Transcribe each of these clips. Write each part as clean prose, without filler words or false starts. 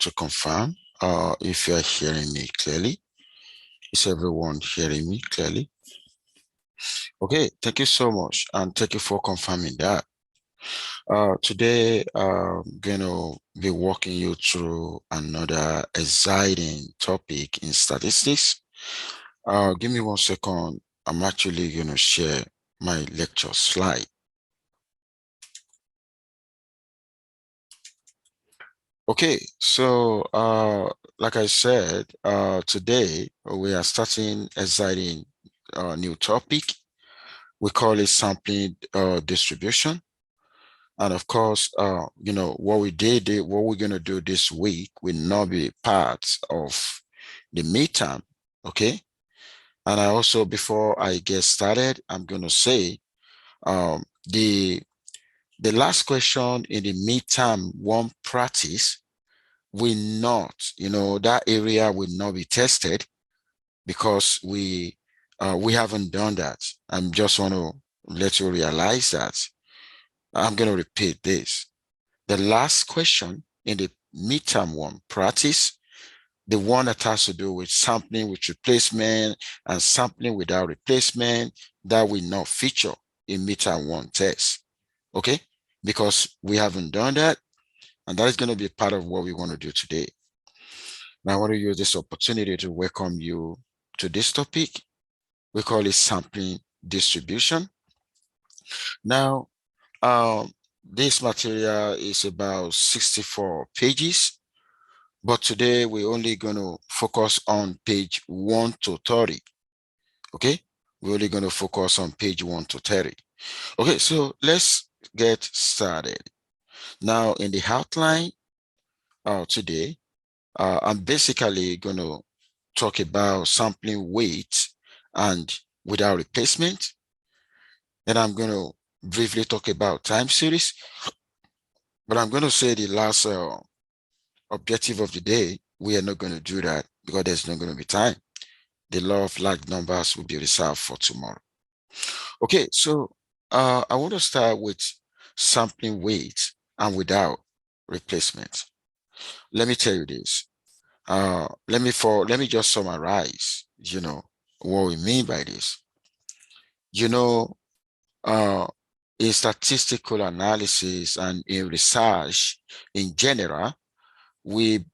to confirm if you are hearing me clearly. Is everyone hearing me clearly? Okay, thank you so much, and thank you for confirming that. Today, I'm going to be walking you through another exciting topic in statistics. Give me 1 second. I'm actually going to share my lecture slide. Okay, so like I said, today we are starting exciting new topic. We call it sampling distribution. And of course, what we're going to do this week will not be part of the midterm, okay? And I also, before I get started, I'm going to say the last question in the midterm one practice will not, that area will not be tested because we haven't done that. I just want to let you realize that. I'm going to repeat this. The last question in the midterm one practice, the one that has to do with sampling with replacement and sampling without replacement, that will not feature in midterm one test, okay? Because we haven't done that, and that is going to be part of what we want to do today. Now, I want to use this opportunity to welcome you to this topic. We call it sampling distribution. Now, this material is about 64 pages, but today we're only going to focus on page 1 to 30. Okay, we're only going to focus on page 1 to 30. Okay, so let's get started. Now, in the outline today, I'm basically going to talk about sampling weight and without replacement. Then I'm going to briefly talk about time series, but I'm going to say the last objective of the day, we are not going to do that because there's not going to be time. The law of large numbers will be reserved for tomorrow. Okay, so I want to start with sampling weight and without replacement. Let me tell you this. Let me just summarize, what we mean by this. In statistical analysis and in research in general, we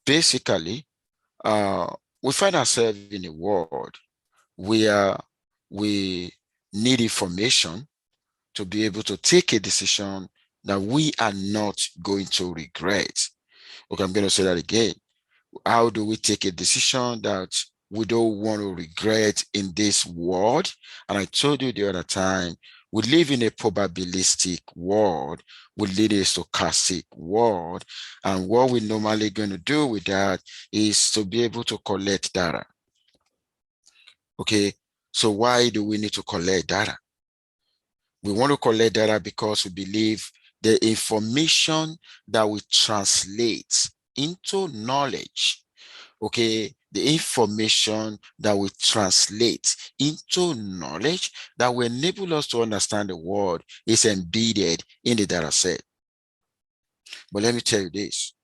basically we find ourselves in a world where we need information to be able to take a decision that we are not going to regret. Okay, I'm going to say that again. How do we take a decision that we don't want to regret in this world? And I told you the other time, we live in a probabilistic world. We live in a stochastic world. And what we're normally going to do with that is to be able to collect data. Okay, so why do we need to collect data? We want to collect data because we believe the information that we translate into knowledge, okay, the information that we translate into knowledge that will enable us to understand the world is embedded in the data set. But let me tell you this.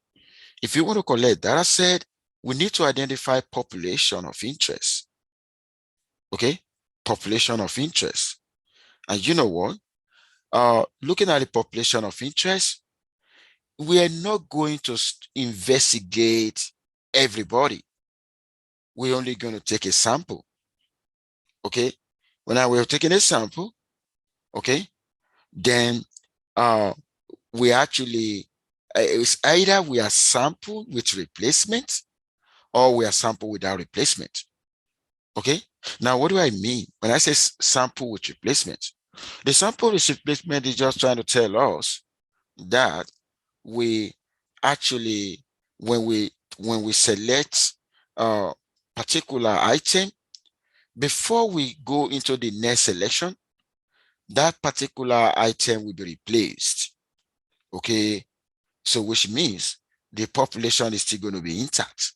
If you want to collect data set, we need to identify population of interest. Okay, population of interest. And you know what? Looking at the population of interest, we are not going to investigate everybody. We're only going to take a sample. Okay, when we're taking a sample, okay, then we actually, it's either we are sample with replacement or we are sample without replacement. Okay, now what do I mean when I say sample with replacement? The sample with replacement is just trying to tell us that we actually, when we select a particular item, before we go into the next selection, that particular item will be replaced. Okay, so which means the population is still going to be intact.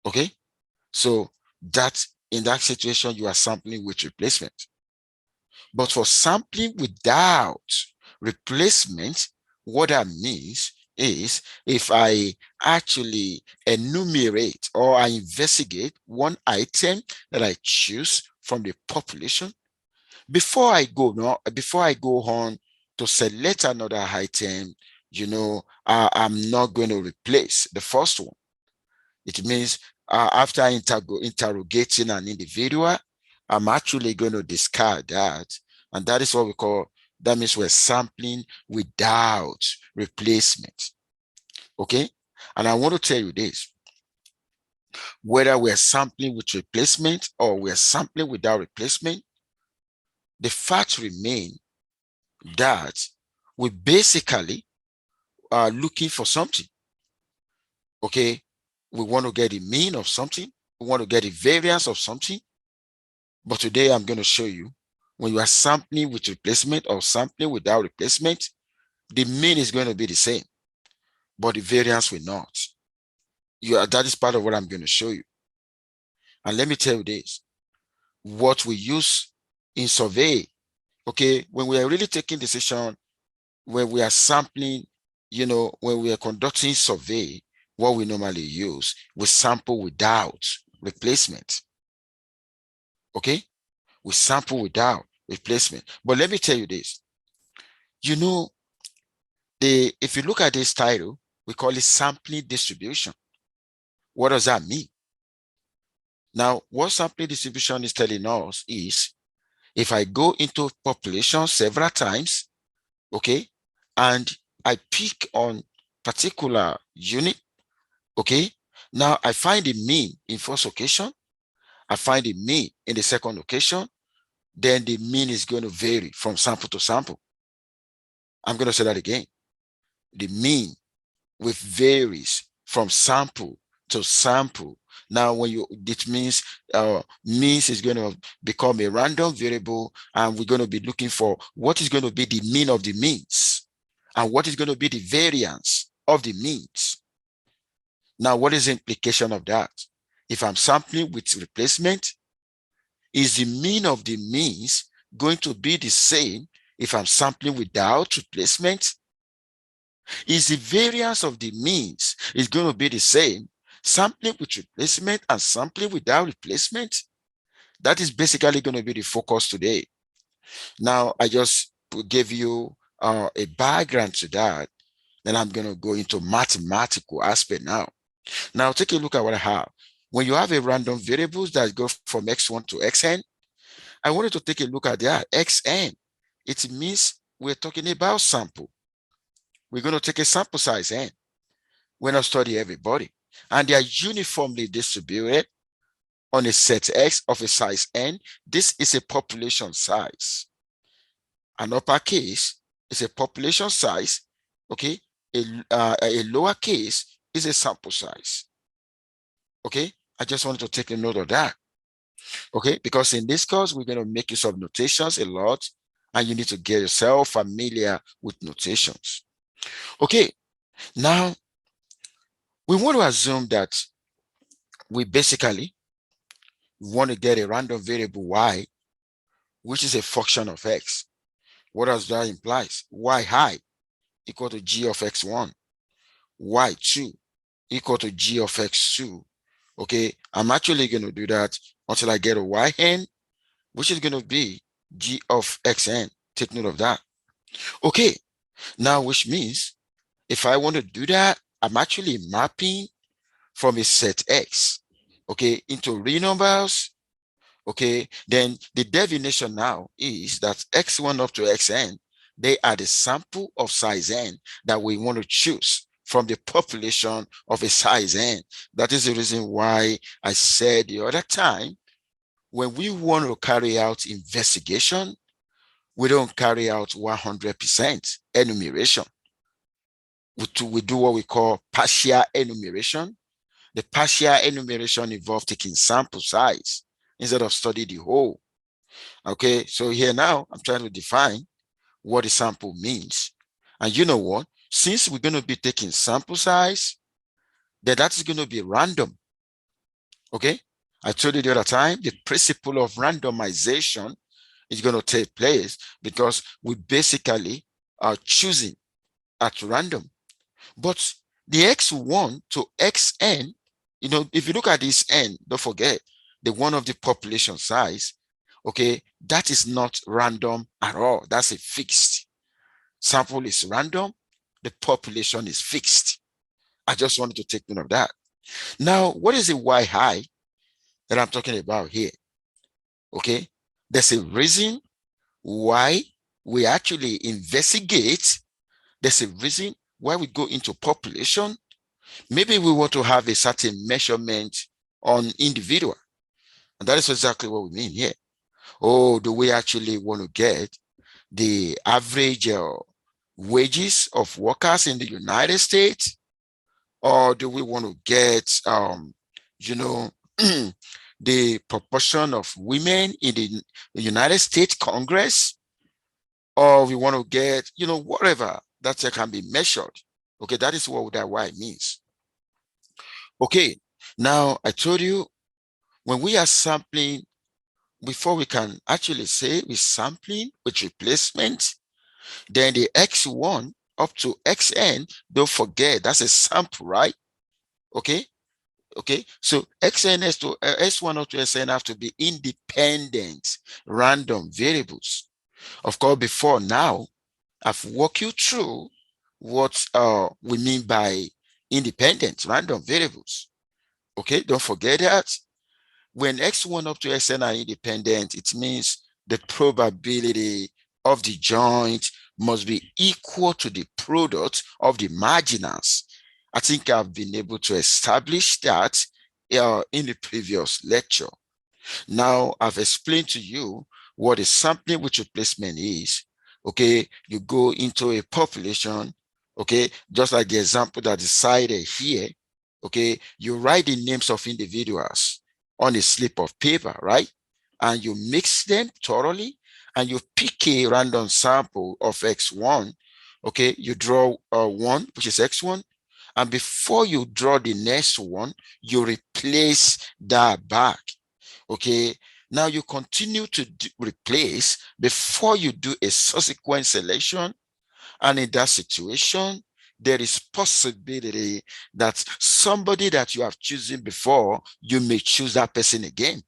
Okay, so that in that situation you are sampling with replacement. But for sampling without replacement, what that means is if I actually enumerate or I investigate one item that I choose from the population. Before I go on to select another item, I'm not going to replace the first one. It means after interrogating an individual, I'm actually going to discard that. And that is what that means we're sampling without replacement. Okay? And I want to tell you this, whether we're sampling with replacement or we're sampling without replacement, the fact remains that we basically are looking for something. Okay? We want to get the mean of something. We want to get the variance of something. But today I'm going to show you when you are sampling with replacement or sampling without replacement, the mean is going to be the same, but the variance will not. That is part of what I'm going to show you. And let me tell you this, what we use in survey, okay, when we are really taking decision, when we are sampling, when we are conducting survey, what we normally use, we sample without replacement. Okay, we sample without replacement. But let me tell you this, if you look at this title, we call it sampling distribution. What does that mean? Now, what sampling distribution is telling us is, if I go into population several times, okay, and I pick on particular unit, okay, now I find the mean in first occasion, I find the mean in the second occasion, then the mean is going to vary from sample to sample. I'm going to say that again. The mean varies from sample to sample. Now, it means means is going to become a random variable, and we're going to be looking for what is going to be the mean of the means and what is going to be the variance of the means. Now, what is the implication of that? If I'm sampling with replacement, is the mean of the means going to be the same if I'm sampling without replacement? Is the variance of the means is going to be the same sampling with replacement and sampling without replacement? That is basically going to be the focus today. Now, I just gave you a background to that. Then I'm going to go into mathematical aspect now. Now, take a look at what I have. When you have a random variables that go from x1 to xn, I wanted to take a look at that xn. It means we're talking about sample. We're going to take a sample size n. We're not studying everybody. And they are uniformly distributed on a set X of a size n. This is a population size. An uppercase is a population size, okay? A lowercase is a sample size, okay? I just wanted to take a note of that, okay? Because in this course, we're going to make use of notations a lot, and you need to get yourself familiar with notations. Okay, now we want to assume that we basically want to get a random variable y, which is a function of x. What does that imply? Y high equal to g of x1, y2 equal to g of x2. Okay, I'm actually going to do that until I get a yn, which is going to be g of xn. Take note of that. Okay, now which means if I want to do that, I'm actually mapping from a set x, okay, into real numbers. Okay, then the definition now is that x1 up to xn, they are the sample of size n that we want to choose from the population of a size n. That is the reason why I said the other time, when we want to carry out investigation, we don't carry out 100% enumeration. We do what we call partial enumeration. The partial enumeration involves taking sample size instead of study the whole. Okay, so here now I'm trying to define what the sample means. And you know what? Since we're going to be taking sample size, then that is going to be random. Okay, I told you the other time, the principle of randomization is going to take place because we basically are choosing at random. But the x1 to xn, if you look at this n, don't forget the one of the population size, okay, that is not random at all. That's a fixed. Sample is random, the population is fixed. I just wanted to take note of that. Now, what is the y high that I'm talking about here? Okay, there's a reason why we actually investigate. There's a reason why we go into population. Maybe we want to have a certain measurement on individual. And that is exactly what we mean here. Oh, do we actually want to get the average wages of workers in the United States? Or do we want to get, the proportion of women in the United States Congress? Or we want to get, whatever that can be measured. Okay, that is what that y means. Okay, now I told you when we are sampling, before we can actually say we're sampling with replacement, then the x1 up to xn, don't forget that's a sample, right? Okay, so xn to s1 up to sn have to be independent random variables. Of course, before now, I've walked you through what we mean by independent random variables. Okay, don't forget that. When x1 up to xn are independent, it means the probability of the joint must be equal to the product of the marginals. I think I've been able to establish that in the previous lecture. Now, I've explained to you what a sampling with replacement is. Okay, you go into a population, okay, just like the example that is cited here. Okay, you write the names of individuals on a slip of paper, right? And you mix them thoroughly and you pick a random sample of x1. Okay, you draw one, which is x1. And before you draw the next one, you replace that back. Okay, now you continue to replace before you do a subsequent selection. And in that situation, there is possibility that somebody that you have chosen before, you may choose that person again.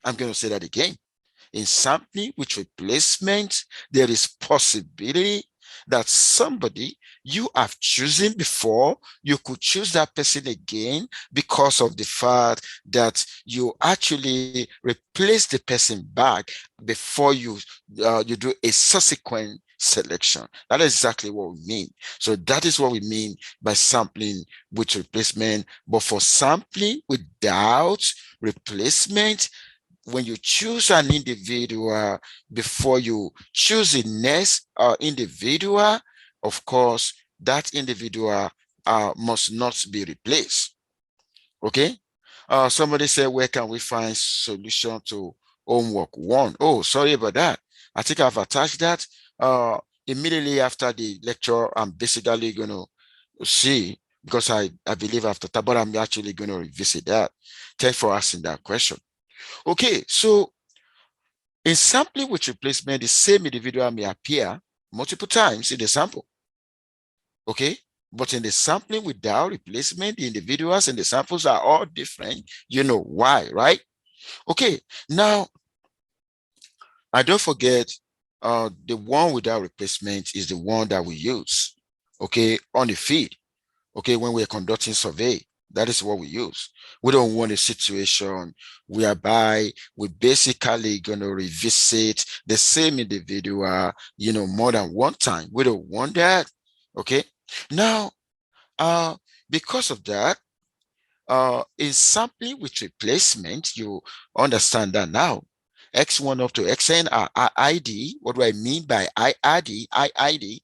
I'm going to say that again. In sampling with replacement, there is possibility that somebody you have chosen before, you could choose that person again because of the fact that you actually replace the person back before you do a subsequent selection. That is exactly what we mean. So that is what we mean by sampling with replacement. But for sampling without replacement, when you choose an individual before you choose the next individual, of course, that individual must not be replaced. Okay. Somebody said, where can we find solution to homework one? Oh, sorry about that. I think I've attached that. Immediately after the lecture, I'm basically going to see, because I believe after that, but I'm actually going to revisit that. Thanks for asking that question. Okay, so in sampling with replacement, the same individual may appear multiple times in the sample. Okay, but in the sampling without replacement, the individuals and the samples are all different. You know why, right? Okay, now I don't forget the one without replacement is the one that we use, okay, on the field. Okay, when we're conducting survey, that is what we use. We don't want a situation whereby we basically going to revisit the same individual, more than one time. We don't want that. Okay. Now, because of that, in sampling with replacement, you understand that now. X1 up to Xn are IID. What do I mean by IID? IID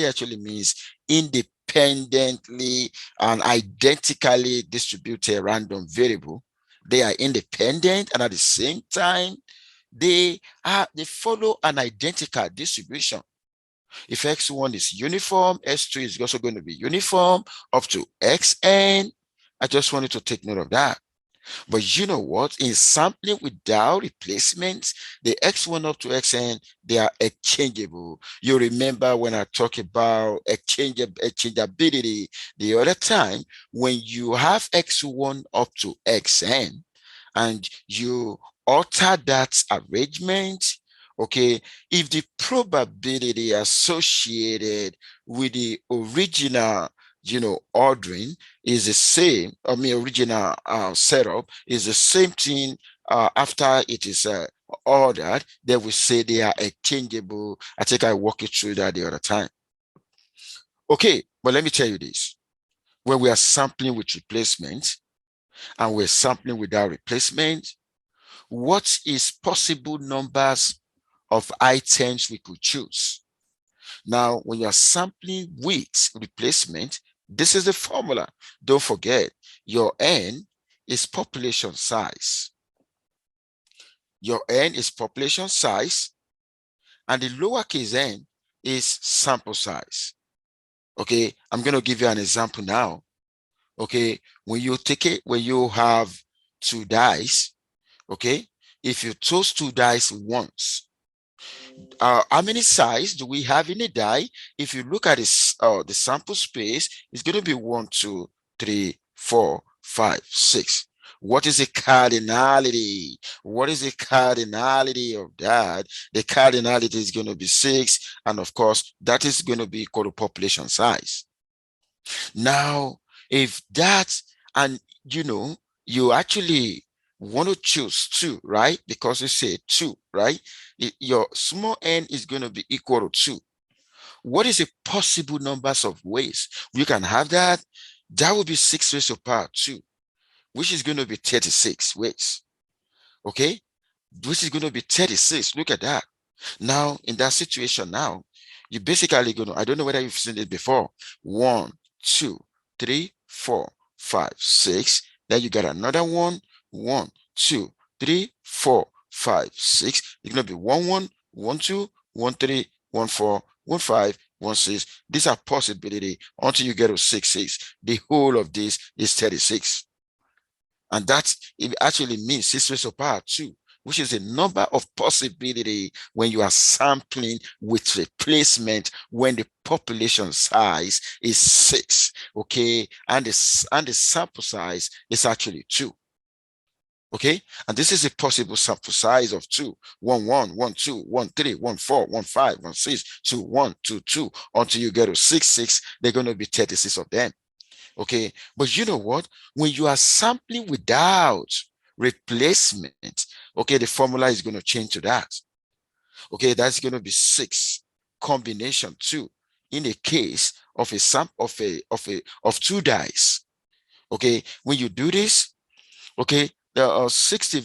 actually means independently and identically distributed random variable. They are independent and at the same time, they follow an identical distribution. If X1 is uniform, S2 is also going to be uniform up to Xn. I just wanted to take note of that. But you know what? In sampling without replacements, the x1 up to xn, they are exchangeable. You remember when I talk about exchangeability the other time, when you have x1 up to xn and you alter that arrangement, okay, if the probability associated with the original, ordering is the same, original setup is the same thing after it is ordered, then we say they are exchangeable. I think I walked you through that the other time. Okay, but let me tell you this. When we are sampling with replacement and we're sampling without replacement, what is possible numbers of items we could choose? Now, when you are sampling with replacement, this is the formula. Don't forget, your N is population size. Your N is population size, and the lowercase n is sample size. Okay, I'm going to give you an example now. Okay, when you have two dice, okay, if you toss two dice once, how many sides do we have in a die? If you look at this, the sample space, it's going to be 1, 2, 3, 4, 5, 6. What is the cardinality? What is the cardinality of that? The cardinality is going to be 6. And of course, that is going to be equal to population size. Now, if that, and you actually want to choose 2, right? Because you say 2, right? Your small n is going to be equal to 2. What is the possible numbers of ways you can have that? That would be 6 raised to the power 2, which is going to be 36 ways. Okay? Which is going to be 36. Look at that. Now, in that situation now, you basically going to, I don't know whether you've seen it before. 1, 2, 3, 4, 5, 6. Then you got another one. 1, 2, 3, 4, 5, 6. It's going to be 1, 1, 1, 2, 1, 3, 1, 4, 1, 5, 1, 6. These are possibility until you get to 6, 6. The whole of this is 36. And that it actually means 6 raised to the power 2, which is a number of possibility when you are sampling with replacement when the population size is 6, okay, and the sample size is actually 2. Okay, and this is a possible sample size of 2, 1, 1, 1, 2, 1, 3, 1, 4, 1, 5, 1, 6, 2, 1, 2, 2, until you get to 6, 6. They're going to be 36 of them. Okay, but you know what? When you are sampling without replacement, okay, the formula is going to change to that. Okay, that's going to be 6 combination 2 in a case of a sample of 2 dice. Okay, when you do this, okay, there are 6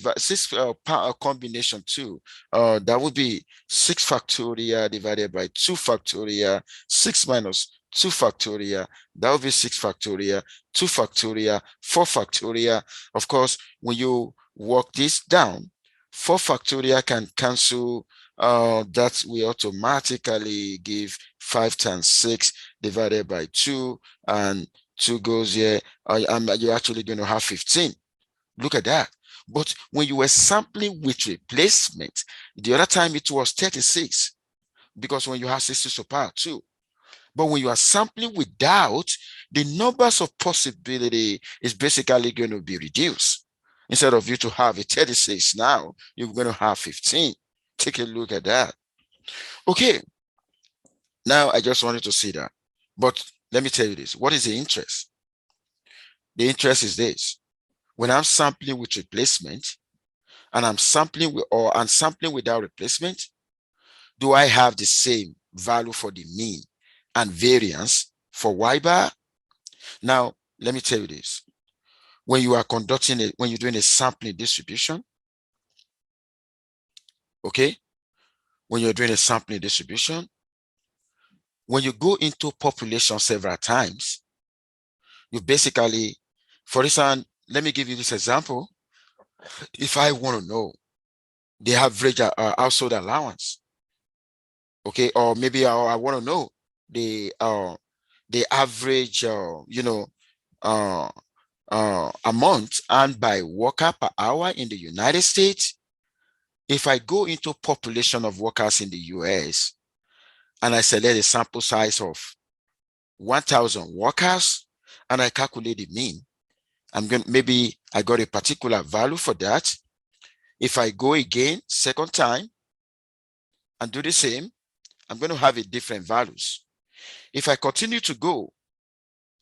combination 2. That would be 6 factorial divided by 2 factorial, 6 minus 2 factorial. That would be 6 factorial, 2 factorial, 4 factorial. Of course, when you work this down, 4 factorial can cancel. That will automatically give 5 times 6 divided by 2, and 2 goes here. You're actually going to have 15. Look at that. But when you were sampling with replacement, the other time it was 36, because when you have 6 raised to the power 2. But when you are sampling without, the numbers of possibility is basically going to be reduced. Instead of you to have a 36 now, you're going to have 15. Take a look at that. Okay. Now I just wanted to see that. But let me tell you this. What is the interest? The interest is this. When I'm sampling with replacement and I'm sampling without replacement, do I have the same value for the mean and variance for y bar? Now, let me tell you this. When you are when you're doing a sampling distribution, okay? When you're doing a sampling distribution, when you go into population several times, you basically, for instance, let me give you this example. If I want to know the average household allowance, okay, or maybe I want to know the average, uh, amount earned by worker per hour in the United States, if I go into population of workers in the US and I select a sample size of 1,000 workers and I calculate the mean, maybe I got a particular value for that. If I go again, second time, and do the same, I'm going to have a different values. If I continue to go,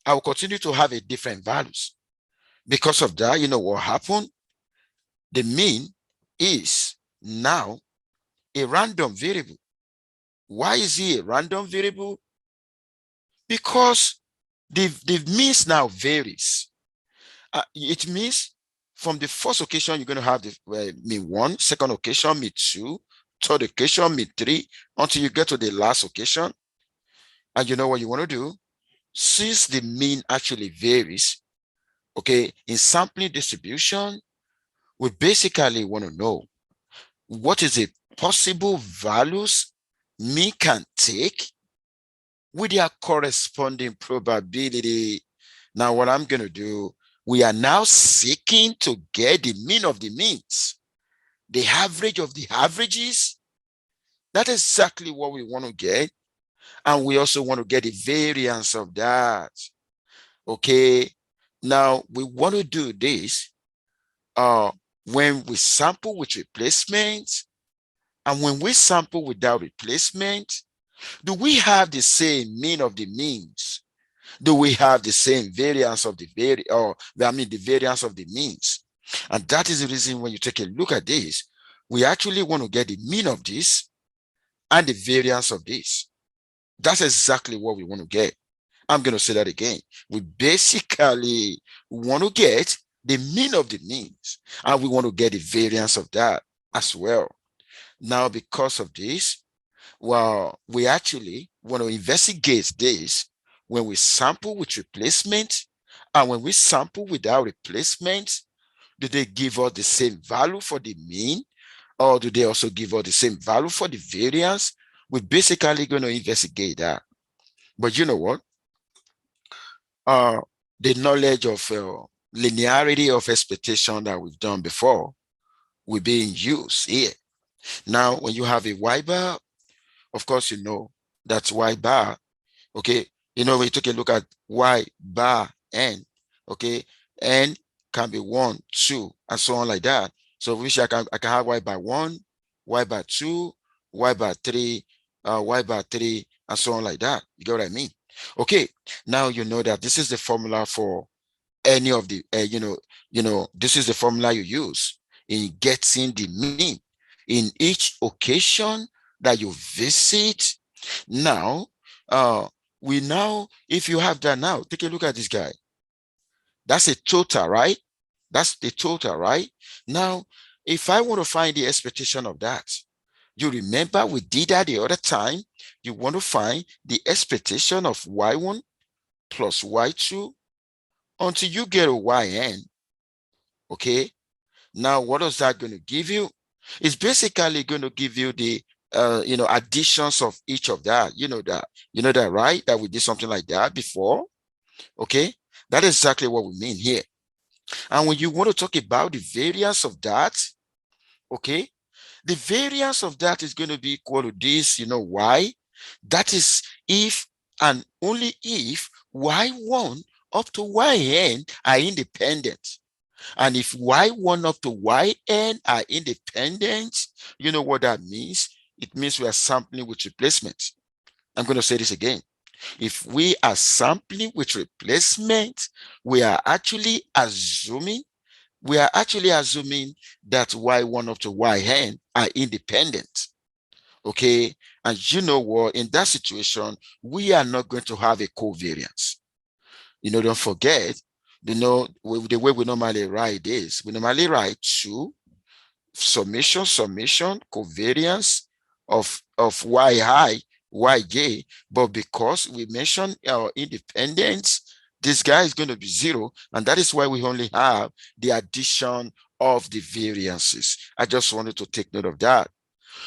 I will continue to have a different values. Because of that, you know what happened? The mean is now a random variable. Why is it a random variable? Because the means now varies. It means from the first occasion, you're going to have the mean 1, second occasion, mean 2, third occasion, mean 3, until you get to the last occasion. And you know what you want to do? Since the mean actually varies, okay, in sampling distribution, we basically want to know what is the possible values mean can take with their corresponding probability. Now, what I'm going to do, we are now seeking to get the mean of the means, the average of the averages. That is exactly what we want to get. And we also want to get the variance of that. Okay. Now, we want to do this when we sample with replacement and when we sample without replacement. Do we have the same mean of the means? Do we have the same variance of the the variance of the means? And that is the reason when you take a look at this, we actually want to get the mean of this and the variance of this. That's exactly what we want to get. I'm going to say that again. We basically want to get the mean of the means, and we want to get the variance of that as well. Now, because of this, well, we actually want to investigate this when we sample with replacement and when we sample without replacement. Do they give us the same value for the mean, or do they also give us the same value for the variance? We're basically going to investigate that. But you know what? The knowledge of linearity of expectation that we've done before will be in use here. Now, when you have a y bar, of course, you know that's y bar. Okay. You know, when you take a look at y bar n, okay, n can be 1, 2, and so on like that. So which I can have y bar 1, y bar 2, y bar 3, y bar 3, and so on like that. You get what I mean? Okay. Now you know that this is the formula for any of the this is the formula you use in getting the mean in each occasion that you visit. Now, if you have that now, take a look at this guy. That's a total, right? That's the total, right? Now, if I want to find the expectation of that, you remember we did that the other time. You want to find the expectation of y1 plus y2 until you get a yn. Okay. Now, what is that going to give you? It's basically going to give you the additions of each of that. You know that, right? That we did something like that before. Okay. That is exactly what we mean here. And when you want to talk about the variance of that, okay, the variance of that is going to be equal to this, y. That is if and only if y1 up to yn are independent. And if y1 up to yn are independent, you know what that means? It means we are sampling with replacement. I'm going to say this again. If we are sampling with replacement, we are actually assuming that y1 up to yn are independent. Okay. And you know what? In that situation, we are not going to have a covariance. Don't forget, the way we normally write this, we normally write 2 summation covariance of yi, yj, but because we mentioned our independence, this guy is going to be 0, and that is why we only have the addition of the variances. I just wanted to take note of that.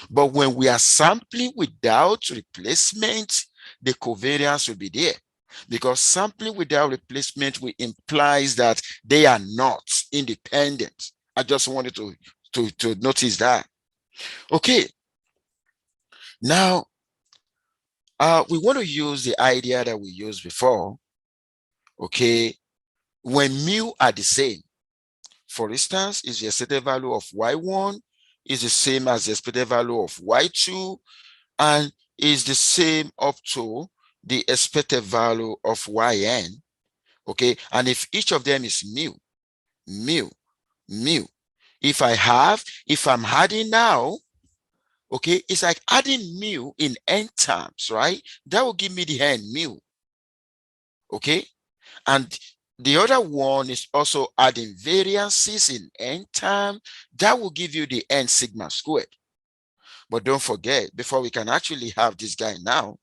But when we are sampling without replacement, the covariance will be there. because sampling without replacement will implies that they are not independent. I just wanted to notice that. Okay, now we want to use the idea that we used before. Okay, when mu are the same, for instance, is the expected value of y1 is the same as the expected value of y2 and is the same up to the expected value of yn. Okay, and if each of them is mu, if I'm adding now, okay, it's like adding mu in n terms, right? That will give me the n mu. Okay, and the other one is also adding variances in n term. That will give you the n sigma squared. But don't forget, before we can actually have this guy now,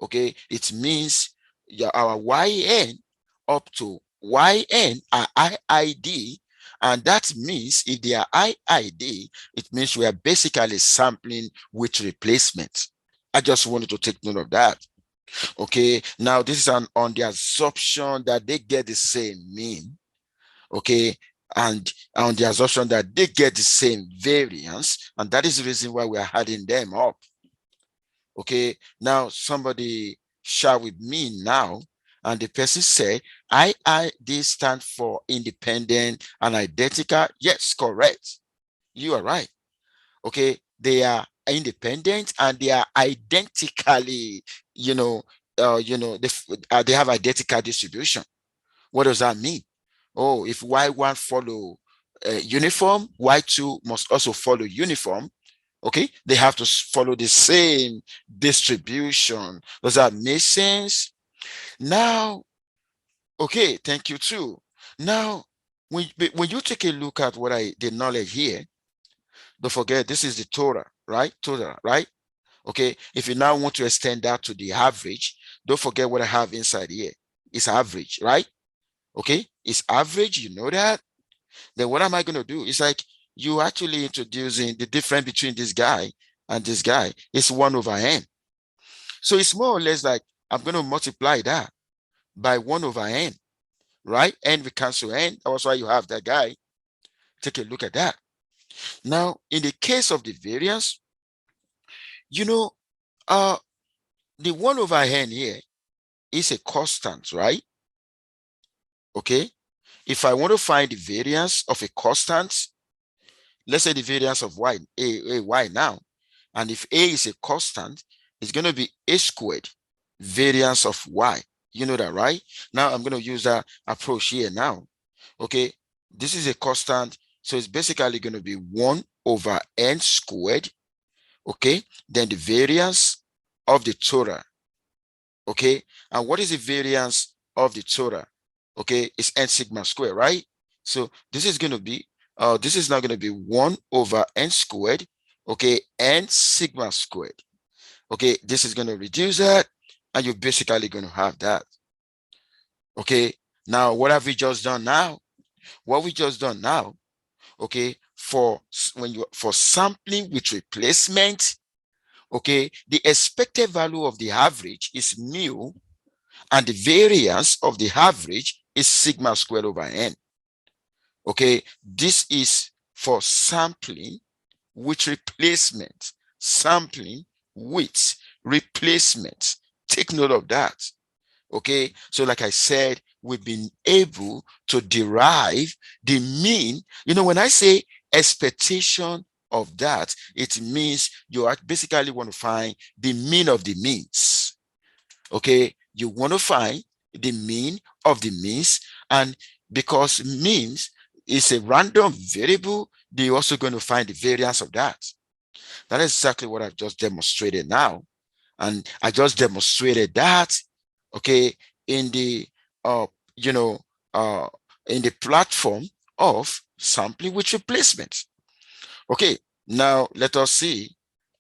okay, it means our yn up to yn are IID, and that means if they are IID, it means we are basically sampling with replacement. I just wanted to take note of that. Okay, now this is on the assumption that they get the same mean, okay, and on the assumption that they get the same variance, and that is the reason why we are adding them up. Okay, now somebody share with me now, and the person say IID stand for independent and identical. Yes, correct. You are right. Okay, they are independent and they are identically, they have identical distribution. What does that mean? Oh, if y1 follow uniform, y2 must also follow uniform. Okay, they have to follow the same distribution. Does that make sense? Now, okay, thank you too. Now, when you take a look at the knowledge here, don't forget this is the Torah, right? Torah, right? Okay, if you now want to extend that to the average, don't forget what I have inside here. It's average, right? Okay, it's average, you know that. Then what am I going to do? It's like you actually introducing the difference between this guy and this guy. It's 1 over n. So it's more or less like I'm going to multiply that by 1 over n, right? N we cancel n. That's why you have that guy. Take a look at that. Now, in the case of the variance, the 1 over n here is a constant, right? Okay. If I want to find the variance of a constant, let's say the variance of y now, and if a is a constant, it's going to be a squared variance of y. You know that, right? Now I'm going to use that approach here now. Okay, this is a constant, so it's basically going to be 1 over n squared. Okay, then the variance of the Torah. Okay, and what is the variance of the Torah? Okay, it's n sigma squared, right? So this is going to be this is now going to be 1 over n squared, okay, n sigma squared. Okay, this is going to reduce that, and you're basically going to have that. Okay, now what have we just done now? What we just done now, okay, for sampling with replacement, okay, the expected value of the average is mu, and the variance of the average is sigma squared over n. Okay, this is for sampling with replacement. Sampling with replacement. Take note of that. Okay, so like I said, we've been able to derive the mean. When I say expectation of that, it means you basically want to find the mean of the means. Okay, you want to find the mean of the means, and because means is a random variable, they're also going to find the variance of that. That is exactly what I've just demonstrated now. And I just demonstrated that, okay, in the in the platform of sampling with replacement. Okay, now let us see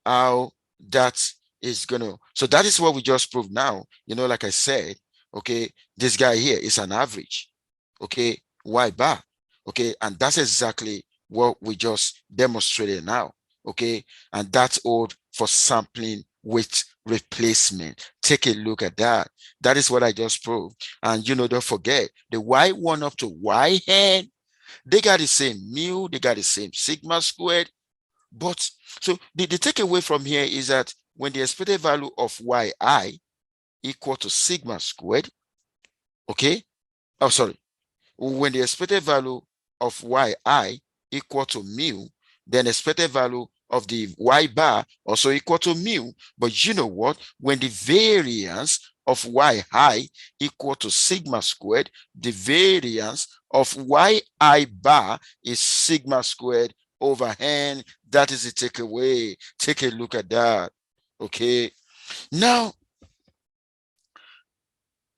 how that is gonna. So that is what we just proved now. Like I said, okay, this guy here is an average. Okay, y bar. Okay, and that's exactly what we just demonstrated now. Okay, and that's all for sampling with replacement. Take a look at that. That is what I just proved. And don't forget the y1 up to yn, they got the same mu, they got the same sigma squared. But so the takeaway from here is that when the expected value of yi equal to sigma squared, okay? Oh, sorry. When the expected value of yi equal to mu, then expected value of the y bar also equal to mu. But you know what? When the variance of yi equal to sigma squared, the variance of yi bar is sigma squared over n. That is the takeaway. Take a look at that. Okay. Now,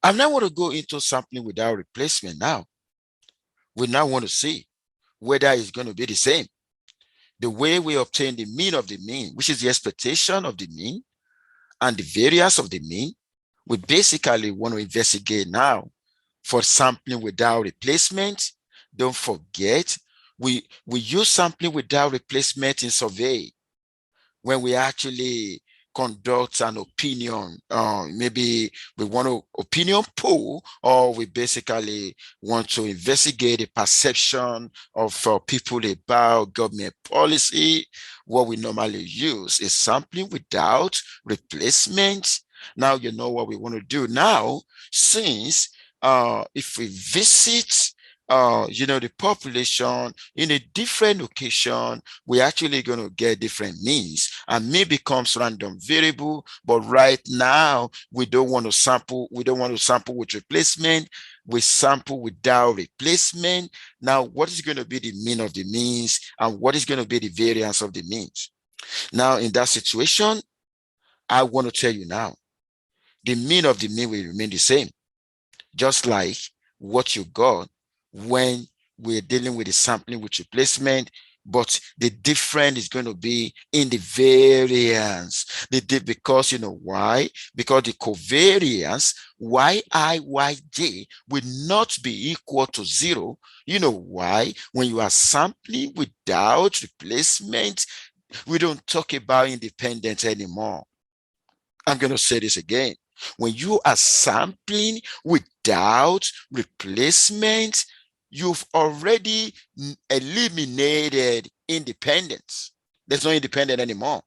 I now want to go into sampling without replacement now. We now want to see whether it's going to be the same. The way we obtain the mean of the mean, which is the expectation of the mean, and the variance of the mean, we basically want to investigate now for sampling without replacement. Don't forget, we use sampling without replacement in survey when we actually conduct an opinion. Maybe we want to opinion poll, or we basically want to investigate the perception of people about government policy. What we normally use is sampling without replacement. Now you know what we want to do now, since if we visit the population in a different location, we're actually going to get different means, and may becomes random variable. But right now, we don't want to sample with replacement. We sample without replacement. Now, what is going to be the mean of the means, and what is going to be the variance of the means? Now, in that situation, I want to tell you now, the mean of the mean will remain the same, just like what you got when we're dealing with the sampling with replacement, but the difference is going to be in the variance. Because you know why? Because the covariance yij will not be equal to 0. You know why? When you are sampling without replacement, we don't talk about independence anymore. I'm going to say this again. When you are sampling without replacement, you've already eliminated independence. There's no independent anymore.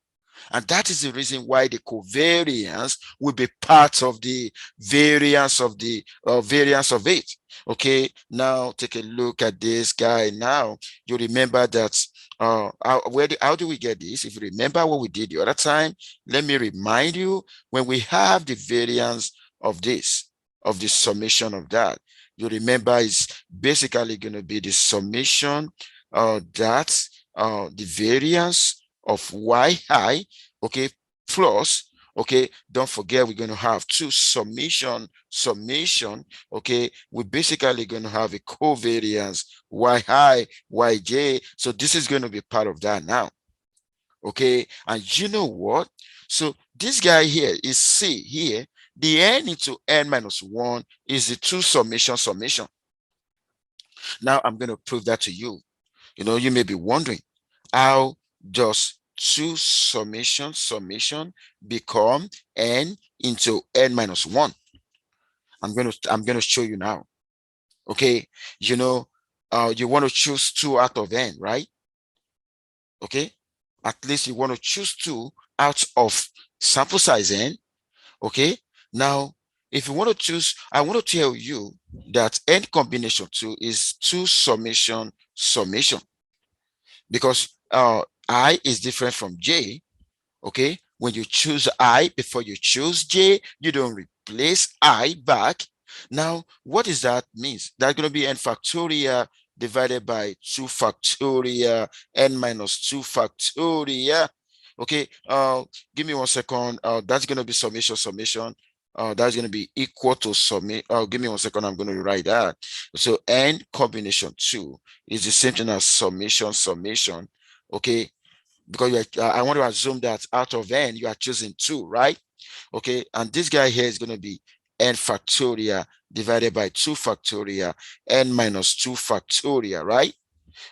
And that is the reason why the covariance will be part of the variance of it. Okay, now take a look at this guy. Now you remember that how do we get this? If you remember what we did the other time, let me remind you, when we have the variance of this, of the summation of that, you remember it's basically going to be the summation that the variance of yi, okay, plus, okay, don't forget we're going to have two summation, okay, we're basically going to have a covariance yi, yj. So this is going to be part of that now. Okay, and you know what? So this guy here is C here. The n into n minus 1 is the two summation. Now I'm going to prove that to you. You may be wondering, how does two summation become n into n minus 1? I'm going to show you now. Okay, you want to choose 2 out of n, right? Okay, at least you want to choose 2 out of sample size n. Okay, now if you want to choose, I want to tell you that n combination 2 is 2 summation, because I is different from j. Okay, when you choose I before you choose j, you don't replace I back. Now, what does that means? That's going to be n factorial divided by 2 factorial n minus 2 factorial. Okay, give me 1 second. That's going to be summation. That's going to be equal to summation. Give me 1 second. I'm going to write that. So n combination 2 is the same thing as summation. Okay, because I want to assume that out of n you are choosing 2, right? Okay, and this guy here is going to be n factorial divided by 2 factorial n minus 2 factorial, right?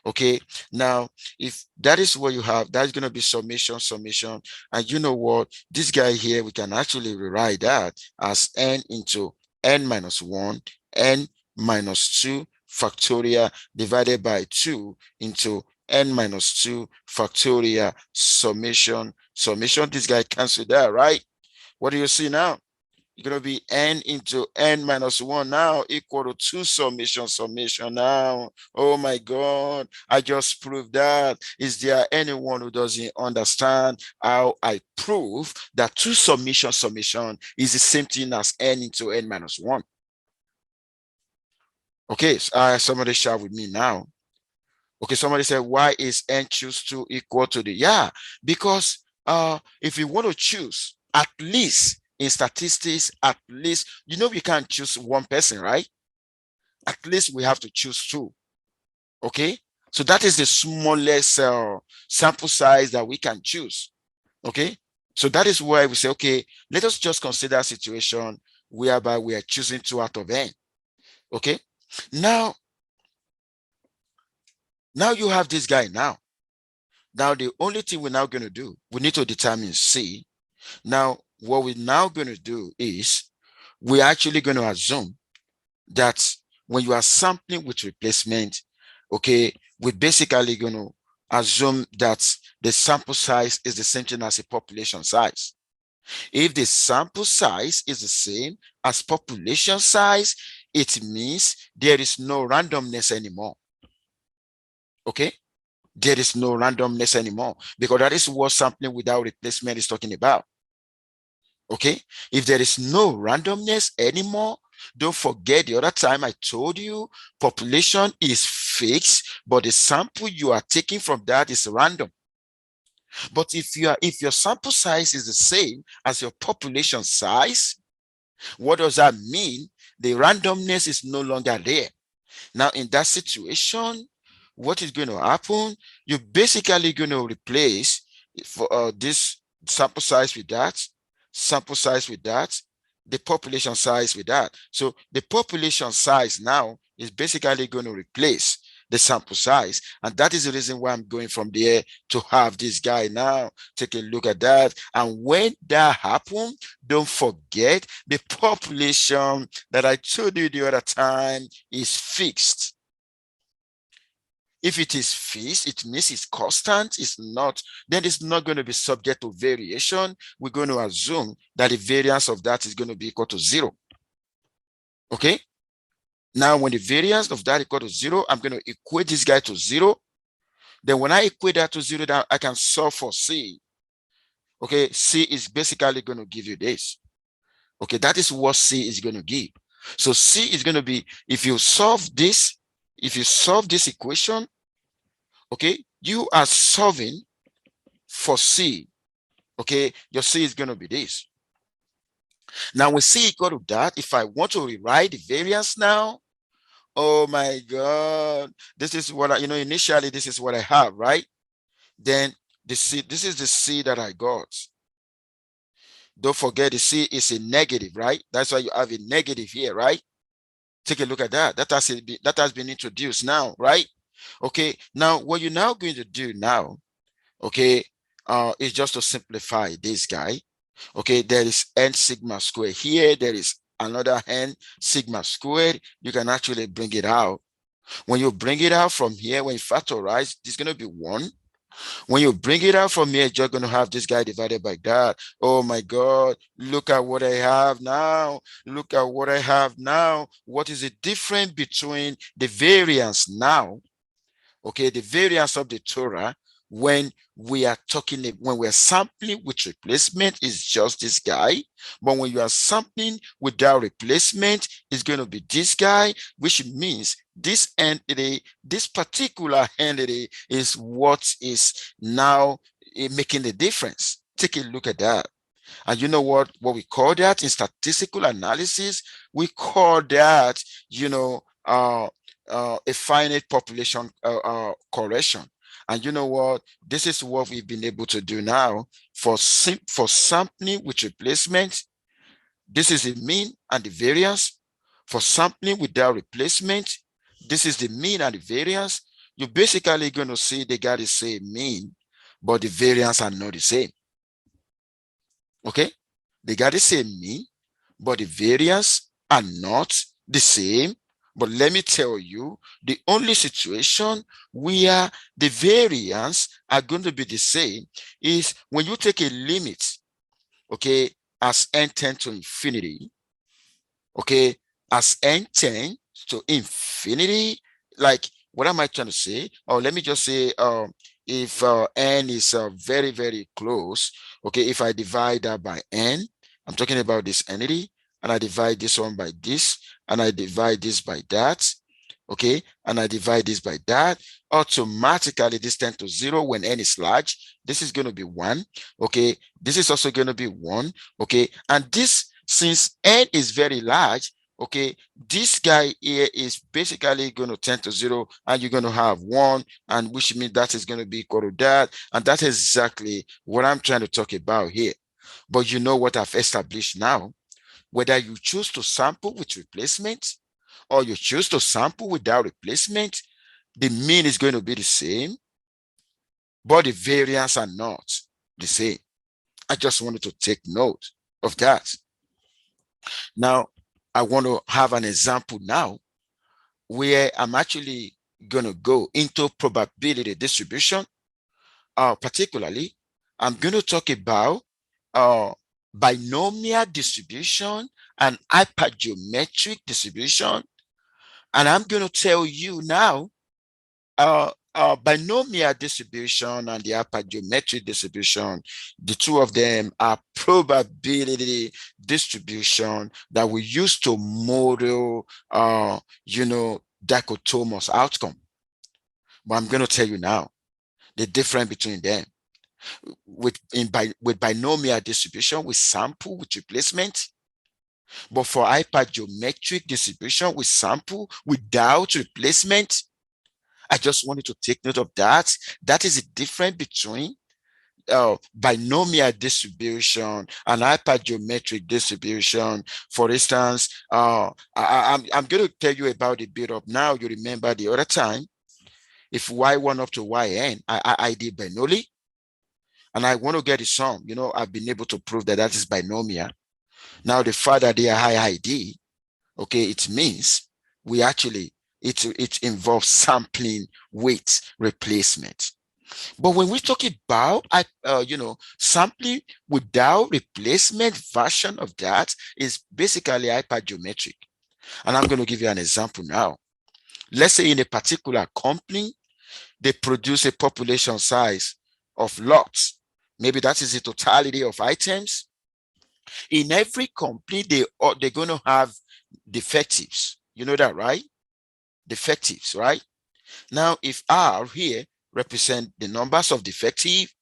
Okay, now if that is what you have, that's going to be summation, summation. And you know what? This guy here, we can actually rewrite that as n into n minus 1, n minus 2 factorial divided by 2 into n minus 2 factorial summation, summation. This guy cancel that, right? What do you see now? You're going to be n into n minus 1 now equal to 2 summation, summation now. Oh my God, I just proved that. Is there anyone who doesn't understand how I prove that 2 summation, summation is the same thing as n into n minus 1? Okay, somebody share with me now. Okay, somebody said, why is n choose 2 equal to the, yeah, because if you want to choose at least in statistics, at least, you know, we can't choose one person, right? At least we have to choose 2. Okay, so that is the smallest sample size that we can choose. Okay, so that is why we say, okay, let us just consider a situation whereby we are choosing 2 out of n. Okay, now you have this guy now. Now the only thing we're now going to do, we need to determine C. Now what we're now going to do is we're actually going to assume that when you are sampling with replacement, okay, we're basically going to assume that the sample size is the same thing as a population size. If the sample size is the same as population size, it means there is no randomness anymore. Okay, there is no randomness anymore, because that is what sampling without replacement is talking about. Okay, if there is no randomness anymore, don't forget the other time I told you population is fixed, but the sample you are taking from that is random. But if your sample size is the same as your population size, what does that mean? The randomness is no longer there. Now, in that situation, what is going to happen? You're basically going to replace for this sample size with that, sample size with that, the population size with that. So the population size now is basically going to replace the sample size. And that is the reason why I'm going from there to have this guy now. Take a look at that. And when that happens, don't forget the population that I told you the other time is fixed. If it is fixed, it means it's constant. It's not, then it's not going to be subject to variation. We're going to assume that the variance of that is going to be equal to 0. Okay. Now, when the variance of that equal to 0, I'm going to equate this guy to 0. Then when I equate that to 0, then I can solve for C. Okay, C is basically going to give you this. Okay, that is what C is going to give. So C is going to be, if you solve this equation, okay, you are solving for C. Okay, your C is going to be this. Now, with C equal to that, if I want to rewrite the variance now, oh my God, this is what initially this is what I have, right? Then the C, this is the C that I got. Don't forget the C is a negative, right? That's why you have a negative here, right? Take a look at that. That has been introduced now, right? Okay, now what you're now going to do now, okay, is just to simplify this guy. Okay, there is n sigma squared here. There is another n sigma squared. You can actually bring it out. When you bring it out from here, when you factorize, it's going to be 1. When you bring it out from here, you're going to have this guy divided by that. Oh my God, look at what I have now. Look at what I have now. What is the difference between the variance now? Okay, the variance of the Torah when we are when we're sampling with replacement is just this guy. But when you are sampling without replacement, it's going to be this guy, which means this entity, this particular entity is what is now making the difference. Take a look at that. And you know what we call that in statistical analysis? We call that, a finite population correction. And you know what? This is what we've been able to do now for sampling with replacement. This is the mean and the variance. For sampling without replacement, this is the mean and the variance. you're basically going to see they got the same mean, but the variance are not the same. Okay, they got the same mean, but the variance are not the same. But let me tell you, the only situation where the variance are going to be the same is when you take a limit, okay, as n tend to infinity, okay, as n tend to infinity, like, what am I trying to say? Oh, let me just say, if n is very, very close, okay, if I divide that by n, I'm talking about this entity, and I divide this one by this, and I divide this by that, okay, and I divide this by that, automatically this tends to 0 when n is large. This is going to be 1, okay, this is also going to be 1, okay, and this, since n is very large, okay, this guy here is basically going to tend to 0, and you're going to have 1, and which means that is going to be equal to that, and that's exactly what I'm trying to talk about here. But you know what I've established now, whether you choose to sample with replacement or you choose to sample without replacement, the mean is going to be the same, but the variance are not the same. I just wanted to take note of that. Now, I want to have an example now where I'm actually going to go into probability distribution. Particularly, I'm going to talk about binomial distribution and hypergeometric distribution. And I'm going to tell you now, binomial distribution and the hypergeometric distribution, the two of them are probability distribution that we use to model, dichotomous outcome. But I'm going to tell you now the difference between them. With binomial distribution, we sample with replacement. But for hypergeometric distribution, we sample without replacement. I just wanted to take note of that. That is the difference between binomial distribution and hypergeometric distribution. For instance, I'm going to tell you about the build-up now. You remember the other time, if y1 up to yn, I did Bernoulli, and I want to get the sum. I've been able to prove that that is binomial. Now, the fact that they are high ID, okay, it means we actually, it involves sampling with replacement. But when we talk about, sampling without replacement version of that is basically hypergeometric. And I'm going to give you an example now. Let's say in a particular company, they produce a population size of lots. Maybe that is the totality of items. In every company, they're going to have defectives. You know that, right? Defectives, right? Now, if R here represent the numbers of defective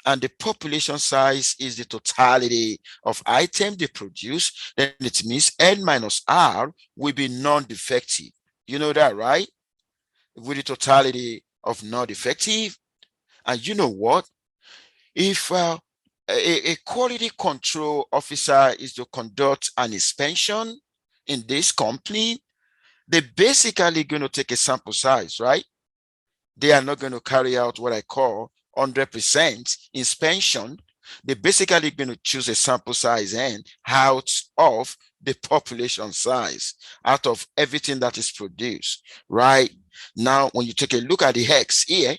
and the population size is the totality of items they produce, then it means N minus R will be non-defective. You know that, right? With the totality of non-defective. And you know what? If a quality control officer is to conduct an inspection in this company, they're basically going to take a sample size, right? They are not going to carry out what I call 100% inspection. They're basically going to choose a sample size n out of the population size, out of everything that is produced, right? Now, when you take a look at the X here,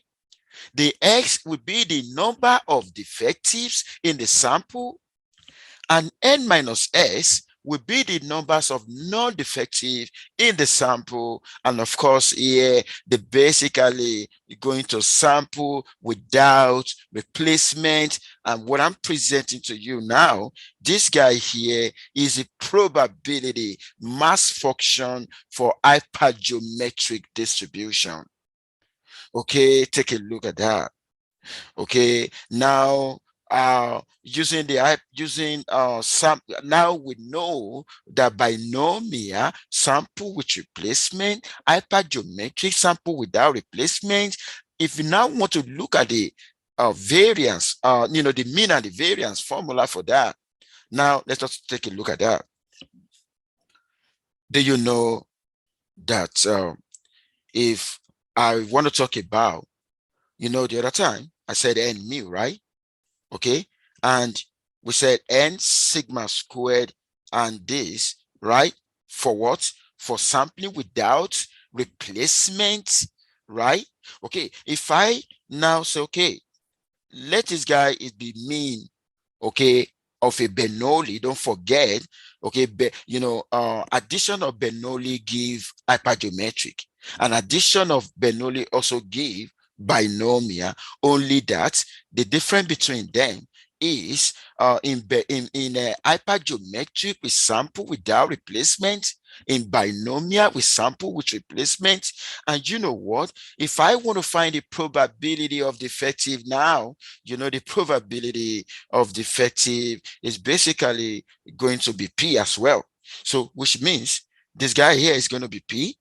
the X will be the number of defectives in the sample, and N minus S will be the numbers of non-defective in the sample. And of course, here, they basically going to sample without replacement. And what I'm presenting to you now, this guy here is a probability mass function for hypergeometric distribution. Okay, take a look at that. Okay, now now we know that binomial sample with replacement, hypergeometric sample without replacement. If you now want to look at the variance, the mean and the variance formula for that, now let's just take a look at that. Do you know that if I want to talk about, the other time I said n mu, right? Okay. And we said n sigma squared and this, right? For what? For sampling without replacement, right? Okay. If I now say, okay, let this guy be mean, okay, of a Bernoulli. Don't forget, okay, addition of Bernoulli give hypergeometric, and addition of Bernoulli also give binomial. Only that the difference between them is in hypergeometric we sample without replacement. In binomial we sample with replacement. And you know what? If I want to find the probability of defective now, the probability of defective is basically going to be P as well. So which means this guy here is going to be P,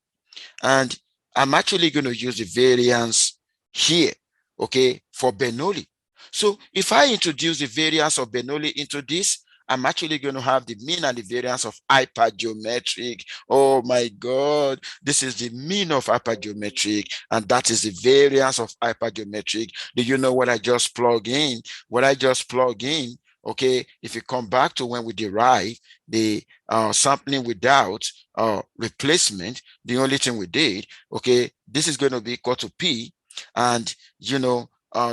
and I'm actually going to use the variance here, okay, for Bernoulli. So if I introduce the variance of Bernoulli into this, I'm actually going to have the mean and the variance of hypergeometric. Oh my God, this is the mean of hypergeometric, and that is the variance of hypergeometric. Do you know what I just plug in? What I just plug in, okay, if you come back to when we derive the sampling without replacement, the only thing we did, okay, this is going to be equal to P, and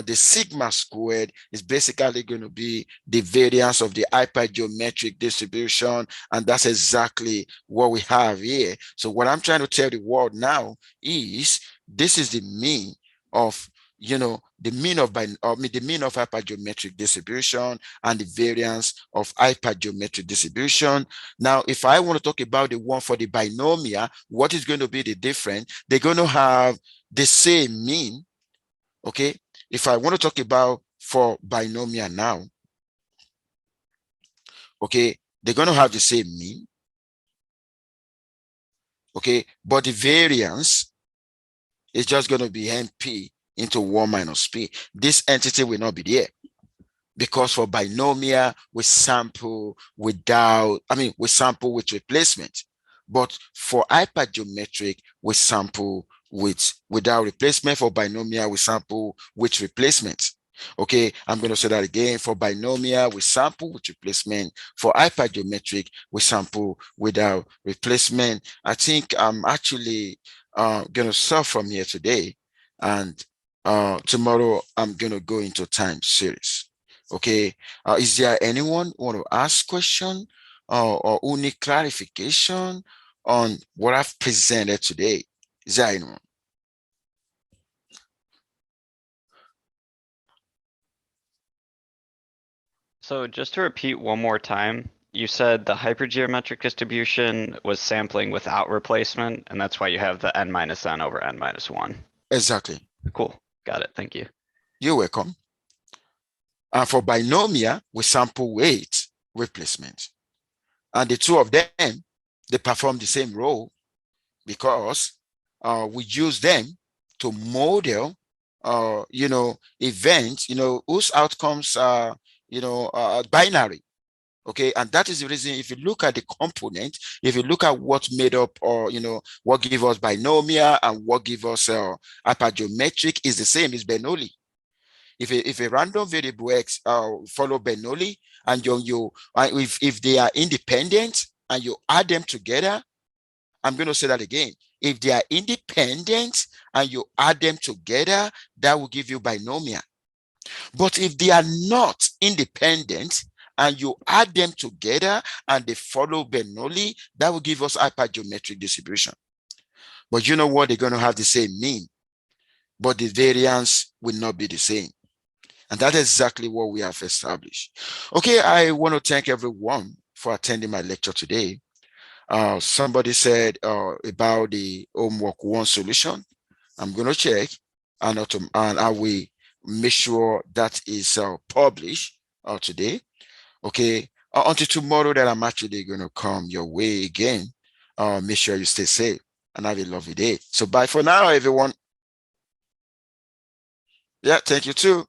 the sigma squared is basically going to be the variance of the hypergeometric distribution, and that's exactly what we have here. So what I'm trying to tell the world now is this is the mean of the mean of hypergeometric distribution and the variance of hypergeometric distribution. Now, if I want to talk about the one for the binomial, what is going to be the difference? They're going to have the same mean. Okay, if I want to talk about for binomial now, okay, they're going to have the same mean. Okay, but the variance is just going to be NP into 1 minus P. This entity will not be there, because for binomial, we sample with replacement. But for hypergeometric, we sample without replacement. For binomial, we sample with replacement. Okay, I'm going to say that again. For binomial, we sample with replacement. For hypergeometric, we sample without replacement. I think I'm actually going to start from here today, and tomorrow I'm going to go into time series. Okay, is there anyone want to ask question or who need clarification on what I've presented today? Is there anyone? So just to repeat one more time, you said the hypergeometric distribution was sampling without replacement, and that's why you have the n minus n over n minus 1. Exactly. Cool. Got it. Thank you. You're welcome. And for binomial, we sample with replacement. And the two of them, they perform the same role because we use them to model, events, whose outcomes are, binary. Okay, and that is the reason if you look at the component, if you look at what made up or what give us binomial and what give us hypergeometric is the same as Bernoulli. If a random variable x follow Bernoulli, and if they are independent and you add them together, I'm going to say that again. If they are independent and you add them together, that will give you binomial. But if they are not independent and you add them together and they follow Bernoulli, that will give us hypergeometric distribution. But you know what? They're going to have the same mean, but the variance will not be the same. And that's exactly what we have established. Okay, I want to thank everyone for attending my lecture today. Somebody said about the homework 1 solution. I'm going to check, and I will make sure that is published today. Okay, until tomorrow that I'm actually going to come your way again. Make sure you stay safe and have a lovely day. So bye for now, everyone. Yeah, thank you too.